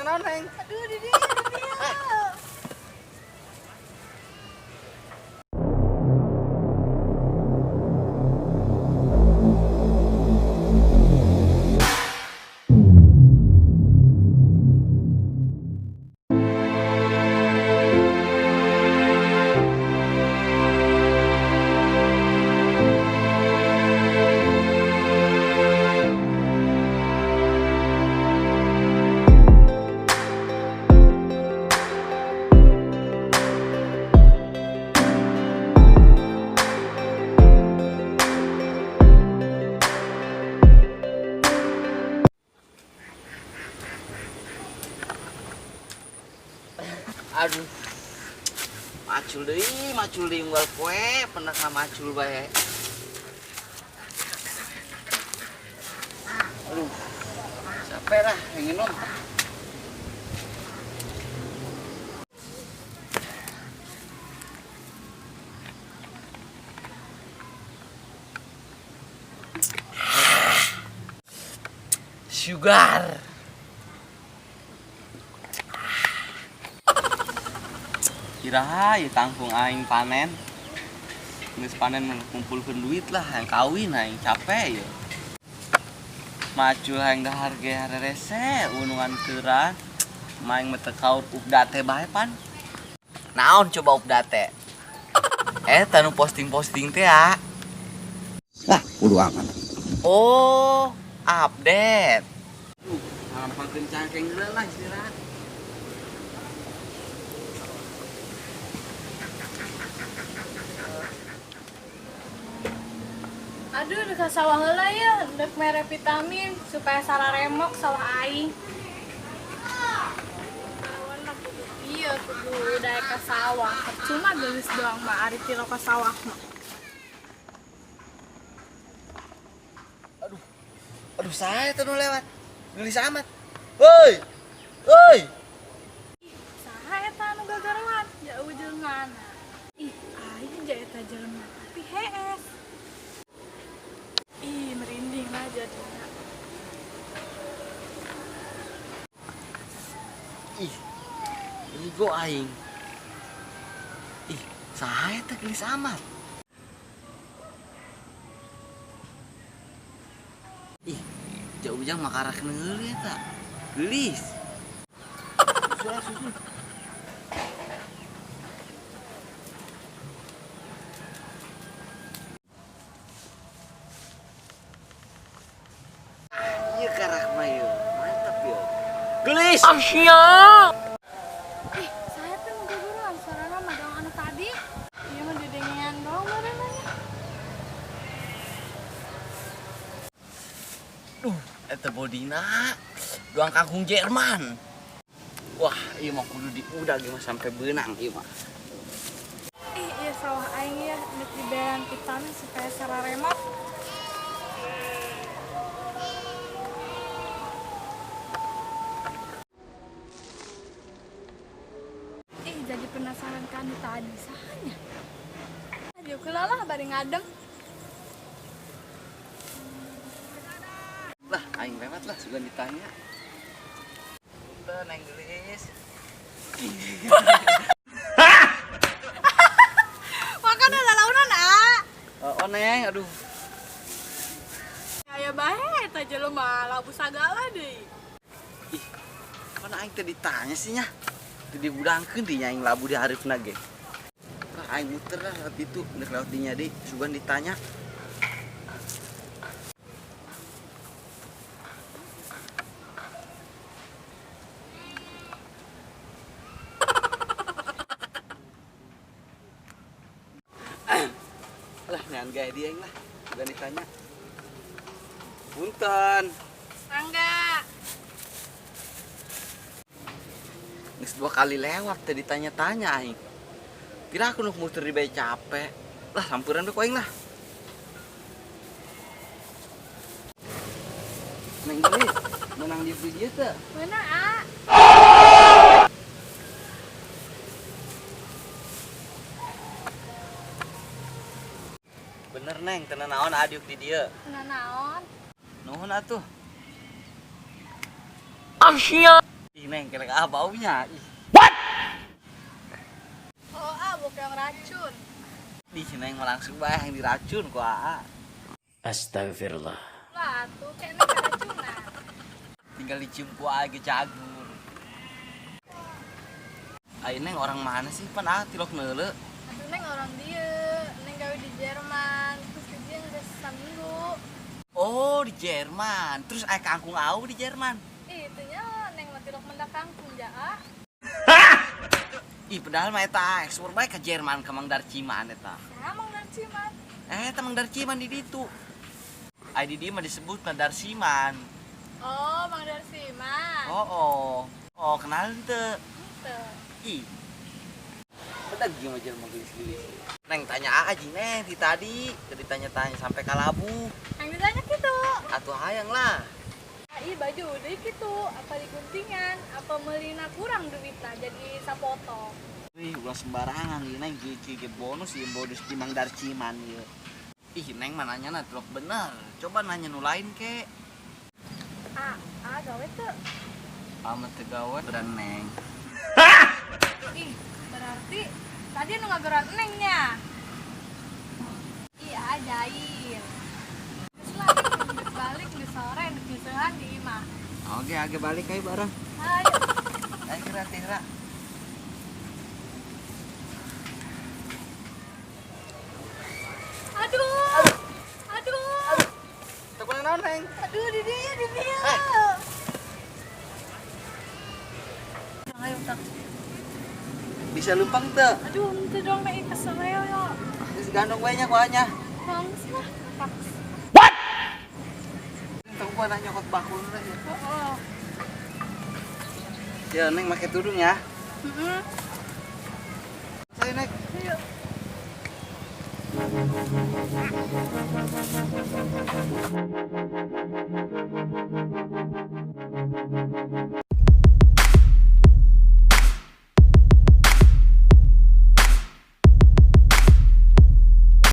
naon Neng? Aduh, di dia. Aduh, macul deui unggal poe pernah ka macul bae. Aduh, capek lah yang minum. Sugar. Kiraha ieu tangkung aing panen. Geus panen ngumpulkeun duit lah, yang kawin aing capek ya. Macul hayang dahar ge harerese unungan keuran. Maing mah teu kaur update bae pan. Naon coba update? Tanu posting-posting teh ya. Lah, kudu aman. Oh, update. Ngampangkeun cangkeng heula lah istirahat. Aduh, udah sawah heula ya, dek mere vitamin supaya salah remok sawah aing. Iya, kudu udah ke sawah. Cuma geus doang mah ari tilo ka sawah mah. Aduh, saya tuh nu lewat. Gelis amat. Woi. Woi. Saha eta anu gagaruan? Jauh jeung Ih, aing ja eta jelema tapi hees. Ih, merinding lah jadinya. Ih. Igo aing. Ih, saha eta gelis amat. Ih, jauh ujang makarakeun heula eta. Gelis. Susul. Ieu karak mah yeuh. Mantap yeuh. Gelis. Asia. Ih, saya tuh nu gagaruan sarana magang anu tadi. Ieu mah didengean doang barenanya. Eta bodina doang kangkung Jerman. Wah, ieu mah kudu diudag mah sampai beunang ieu mah. Ih, iya sawah aing ya, nek dibean vitamin supaya salah remok. Ih, jadi penasaran kan tadi sahanya. Aduh, kelalah bari ngadem. Lah, aing lewat lah sugan ditanya. Teu neng gelis. Makan ada launan, ah. Oh neng, aduh. Aya bae eta jelema labu sagala deui. Ih, mana aing teh ditanya sih nya. Teu dibudangkeun di nya aing labu di hareupeuna ge. Lah aing muter lah lewat itu, neuk lewat dinya deui sugan ditanya. Lah ngan gaya dia lah, sugan ditanya. Punten. Angga. Geus 2 kali lewat teh ditanya-tanya aing. Kira aku nu muter di bae capek. Lah sampuran we ku aing lah. Neng gelis, menang di video teh. Mana, ah? Bener neng, tenan naon adiuk di dieu. Nah naon? Nuhun atuh. Asia. Ih Neng, kelek baunya. Ih, Oh, bukan racun. di sini yang langsung bae yang diracun ku aa. Astagfirullah. Lah, tuh kayaknya keracunan. Tinggal dicium ku aja cagur. Ayo Neng orang mana sih? Pan tilok neule. Aduh, Neng orang dia. Neng gawe di Jerman. Terus kerja udah seminggu. Oh, di Jerman. Terus aya kangkung au di Jerman. Itunya Neng mati lok mendak kangkung ja. Ih, padahal mah eta ekspor bae ke Jerman ke Mang Darciman eta. Emang dan ciman. Eta Mang Darciman di ditu. Ai di dieu mah disebut Mang Darciman. Oh, Mang Darsiman. Oh. Oh, kenal teu? Itu. Ih. Bedag gimana Jerman gelis-gelis. Neng tanya aja Neng di tadi, jadi tanya-tanya sampai kalabu. Yang ditanya gitu. Atuh hayang lah. Ih, baju udah gitu. Apa diguntingan? Apa melina kurang duitnya jadi sapotong. Wih, ulah sembarangan ieu Neng gigi bonus ieu bonus di Mang Darciman ieu. Ih, Neng mah nanya telok bener. Coba nanya nu lain ke. Gawe tuh. Amat teu gawe beran Neng. Ih, berarti tadi nu ngageran Nengnya. Iya, ajaib. Terus lah, balik di sore di pisahan di imah. Oke, age balik ayo bareng. Ayo. Ayo kira. Aduh. Coba naon Neng? Aduh, di dia. Ayo, tak. Bisa lumpang teu? Aduh, itu dong naik ke Soreo yo. Geus gandong bae nya ku anya. Bagus lah. Tong gua nanya nyokot bakul ya. Oh. Ya Neng make tudung ya. Heeh. Saya naik. Ayo.